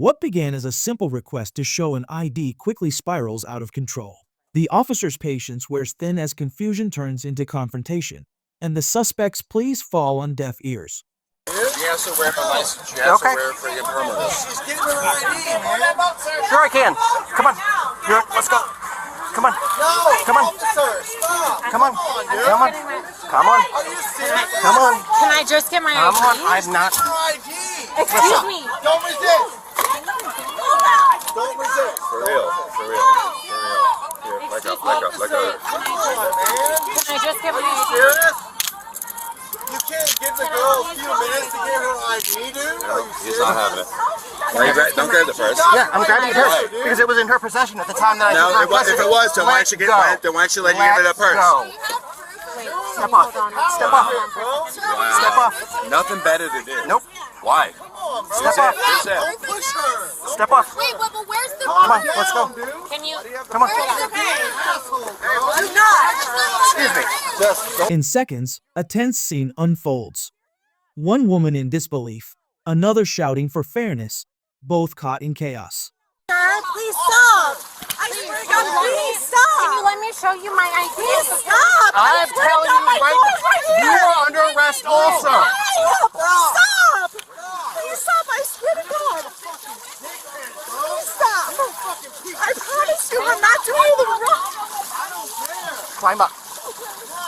What began as a simple request to show an ID quickly spirals out of control. The officer's patience wears thin as confusion turns into confrontation, and the suspect's pleas fall on deaf ears. You have to wear a license. You have to wear it for your permit. She's getting her ID, man. Sure I can. Come on. Here, let's go. Come on. No, come on. officer, stop. Come on. Come on. Come on. Are you serious? Come on. Can I just get my ID? Come on. I'm not. Your ID. Excuse me. Don't resist. Don't resist. For real. For real. Here, like a. Come on, man. Can I just get my Are you ID? serious? You can't give the girl a few minutes to get her ID, dude? Are you He's serious? not having it. Don't grab the purse. Yeah, I'm grabbing her because it was in her possession at the time that I No, took her if it was, then why don't you let you give her the purse? Go. Step off. Step off. Step off. Nothing better to do. Nope. Why? Step off. Don't push her. Step off. Wait, but where's the Come on, let's go. Can you? Come on. Excuse me. In seconds, a tense scene unfolds. One woman in disbelief, another shouting for fairness, both caught in chaos. Sir, please stop! I swear to God, please stop! Can you let me show you my ID? Please stop! I'm telling you right, you are under arrest also. Stop! Please stop! I swear to God! Please stop! I promise you, I'm not doing anything wrong. Climb up.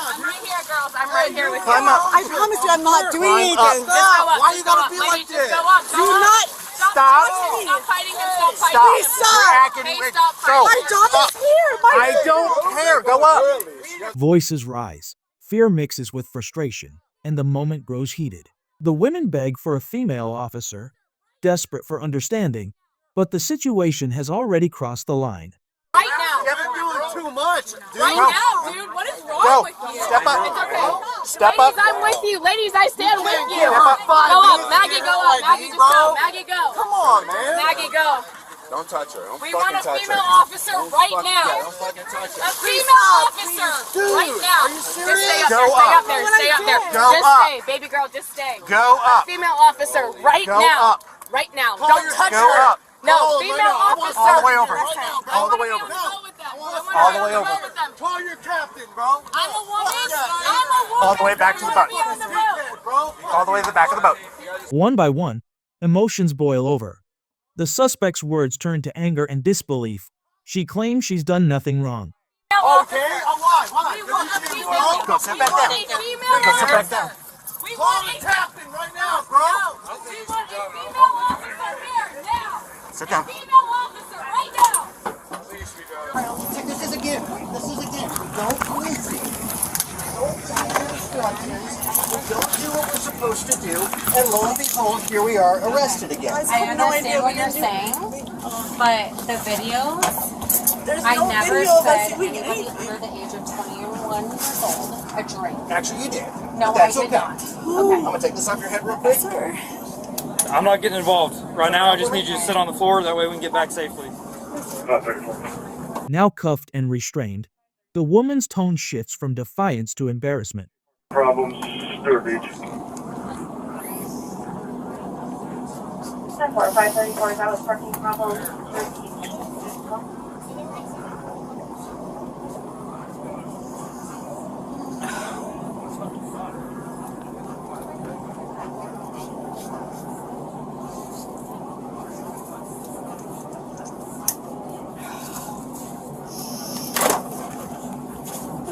I'm right here, girls. I'm right here with you. Climb up. I promise you, I'm not doing Climb up. anything. Stop. Why you gotta be like this? Do not Stop. Stop fighting him. Stop fighting Stop. him. You're acting Hey, weird. stop Go. My job is here. I don't care. Go up. Voices rise, fear mixes with frustration, and the moment grows heated. The women beg for a female officer, desperate for understanding, but the situation has already crossed the line. Right now. You're doing too much, dude. Right now, dude. What is wrong Go. with you? Step up. It's okay. Step Ladies, up. I'm with you. Ladies, I stand with you. Step up. Go up. Maggie, go up. Maggie, just go. Maggie, go. Come on, man. Maggie, go. Don't touch her. Don't We fucking want a touch female her. officer right now. Don't fucking touch A her. female officer right now. Are you Just serious? stay up Go there. Stay up. up there. Stay up there. Go Just up. stay. Baby girl, just stay. Go A up. female officer right Go now. up. Right now. Don't touch Go her. up. No, Call him female right now. I want officer. All the way over. Right now, bro. All the way over. All the way over. Call your captain, bro. I'm a woman. I'm a woman. All the way back to the boat. Bro. All the way to the back of the boat. One by one, emotions boil over. The suspect's words turn to anger and disbelief. She claims she's done nothing wrong. Okay. Why? We want a Bro. female. Go sit We back want down. a female Go sit back officer. down. We Call want the a captain right now, bro. We want a female officer here now. Sit down. Female officer right now. This is again. We don't do anything. Don't follow instructions. We don't do what we're supposed to do. And lo and behold, here we are arrested again. I understand what you're saying, but the videos, There's I no never video of us said doing anybody anything. under the age of 21 years old a drink. Actually, you did. No, But that's I did okay. not. I'm going to take this off your head real quick. Sir. I'm not getting involved. Right now, I just need you to sit on the floor. That way we can get back safely. Now cuffed and restrained, the woman's tone shifts from defiance to embarrassment. Problems, Stewart Beach. 534, that was parking problem 13.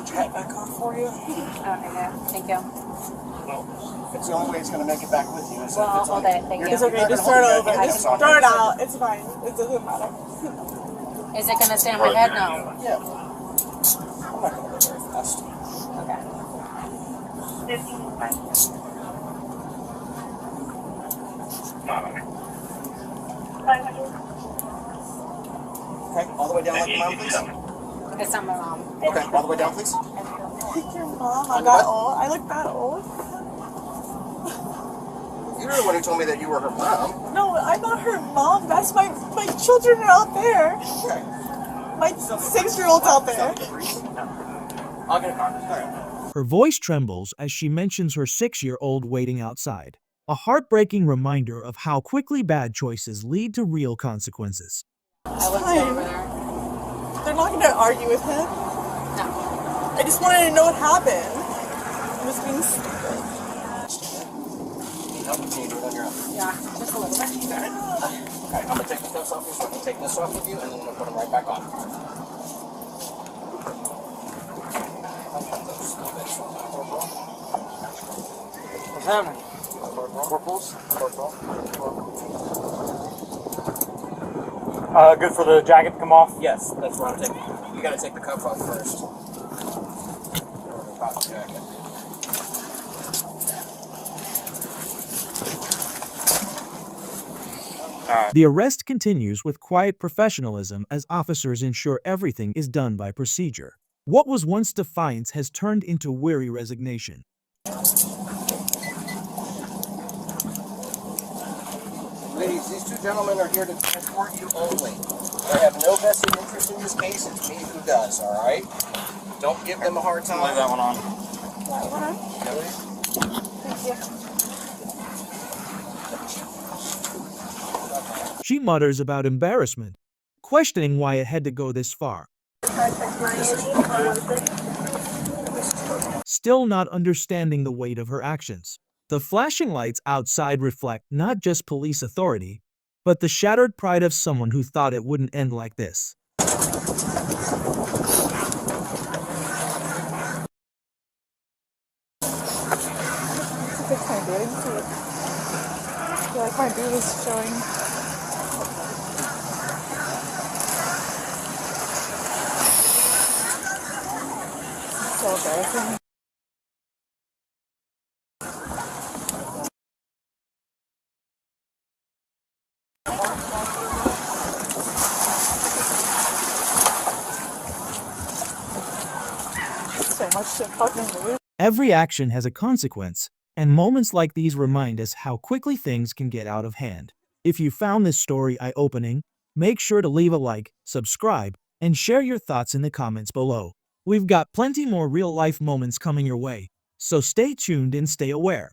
Try it back on for you. Okay, thank you. It's the only way it's going to make it back with you. So Well, hold it. Thank It's you. okay, just start over. I Just can- throw it out. It's fine. It doesn't matter. Is it gonna stay on my head? No. Yeah. I'm not going to go very fast. Okay. 15, 5. Okay, all the way down like your mom, please. It's not my mom. Okay, all the way down, please. Like your mom. I'm that old. I look that old. You're the one who told me that you were her mom. No, I'm not her mom. That's my children are out there. Okay. My 6-year-old's out there. I'll get a car. All right. Her voice trembles as she mentions her 6-year-old waiting outside. A heartbreaking reminder of how quickly bad choices lead to real consequences. Fine. They're not going to argue with him. No. I just wanted to know what happened. I was being stupid. Can you do it on your own? Yeah, just a little bit. Okay, I'm gonna take the cuffs off you, so I'm gonna take this off of you, and then I'm gonna put them right back on. What's happening? Corporals? Good for the jacket to come off? Yes, that's what I'm taking. You gotta take the cuff off first. Pop the jacket. The arrest continues with quiet professionalism as officers ensure everything is done by procedure. What was once defiance has turned into weary resignation. Ladies, these two gentlemen are here to transport you only. They have no vested interest in this case. It's me who does, all right? Don't give them a hard time. Leave that one on. She mutters about embarrassment, questioning why it had to go this far. Still not understanding the weight of her actions. The flashing lights outside reflect not just police authority, but the shattered pride of someone who thought it wouldn't end like this. Fix my bathing suit. I feel like my boob is showing. So embarrassing. So much to fucking lose. Every action has a consequence, and moments like these remind us how quickly things can get out of hand. If you found this story eye-opening, make sure to leave a like, subscribe, and share your thoughts in the comments below. We've got plenty more real-life moments coming your way, so stay tuned and stay aware.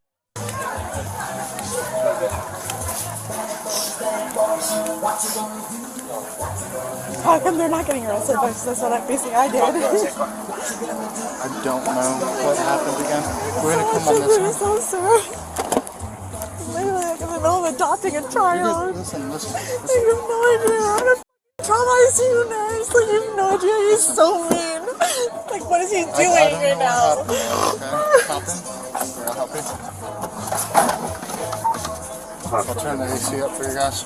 How come they're not getting arrested? Because that's what basically I did. I don't know what happened again. We're gonna come on this one. So sorry. Literally like in the middle of adopting a child. Listen. I have no idea how to traumatize you, nurse. Like, you have no idea. He's so mean. Like, what is he doing I don't right know now? what happened. Okay, help him. Here, I'll help you. I'll turn the AC up for you guys.